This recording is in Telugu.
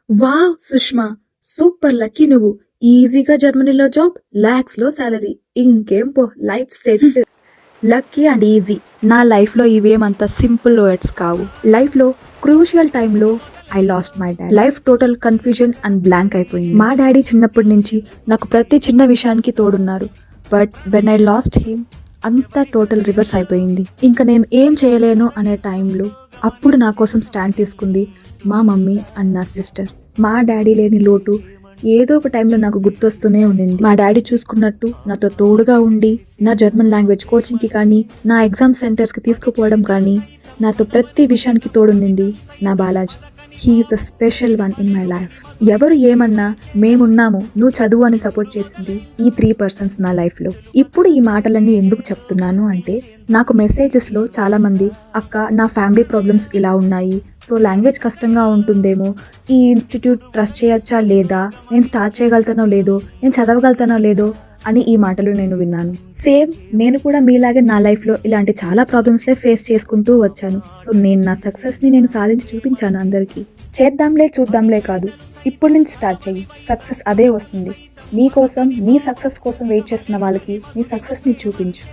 వావ్ సుష్మా, సూపర్ లక్కీ నువ్వు. ఈజీగా జర్మనీలో జాబ్, లాక్స్ లో సాలరీ. ఇంకేం పో, life set. Lucky and easy, నా లైఫ్లో ఇవేమంత సింపుల్ వర్డ్స్ కావు. లైఫ్లో క్రూషియల్ టైంలో I lost my dad. Life total confusion and blank అయిపోయింది. మా డాడీ చిన్నప్పటి నుంచి నాకు ప్రతి చిన్న విషయానికి తోడున్నారు. But when I lost him, అంతా టోటల్ రివర్స్ అయిపోయింది. ఇంకా నేను ఏం చేయలేను అనే టైంలో అప్పుడు నా కోసం స్టాండ్ తీసుకుంది మా మమ్మీ అండ్ నా సిస్టర్. మా డాడీ లేని లోటు ఏదో ఒక టైంలో నాకు గుర్తొస్తూనే ఉండింది. మా డాడీ చూసుకున్నట్టు నాతో తోడుగా ఉండి, నా జర్మన్ లాంగ్వేజ్ కోచింగ్కి కానీ, నా ఎగ్జామ్ సెంటర్స్కి తీసుకుపోవడం కానీ, నాతో ప్రతి విషయానికి తోడుండింది నా Balaji. He is the special one in my life. ఎవరు ఏమన్నా మేమున్నాము, నువ్వు చదువు అని సపోర్ట్ చేసింది ఈ 3 persons నా లైఫ్లో. ఇప్పుడు ఈ మాటలన్నీ ఎందుకు చెప్తున్నాను అంటే, నాకు మెసేజెస్లో చాలామంది అక్క నా ఫ్యామిలీ ప్రాబ్లమ్స్ ఇలా ఉన్నాయి, సో లాంగ్వేజ్ కష్టంగా ఉంటుందేమో, ఈ ఇన్స్టిట్యూట్ ట్రస్ట్ చేయొచ్చా లేదా, నేను స్టార్ట్ చేయగలుగుతానో లేదో, నేను చదవగలుగుతానో లేదో అని ఈ మాటలు నేను విన్నాను. సేమ్ నేను కూడా మీలాగే నా లైఫ్లో ఇలాంటి చాలా ప్రాబ్లమ్స్లే ఫేస్ చేసుకుంటూ వచ్చాను. సో నేను నా సక్సెస్ని నేను సాధించి చూపించాను అందరికీ. చేద్దాంలే చూద్దాంలే కాదు, ఇప్పటి నుంచి స్టార్ట్ చెయ్యి, సక్సెస్ అదే వస్తుంది. నీ కోసం, నీ సక్సెస్ కోసం వెయిట్ చేస్తున్న వాళ్ళకి నీ సక్సెస్ని చూపించు.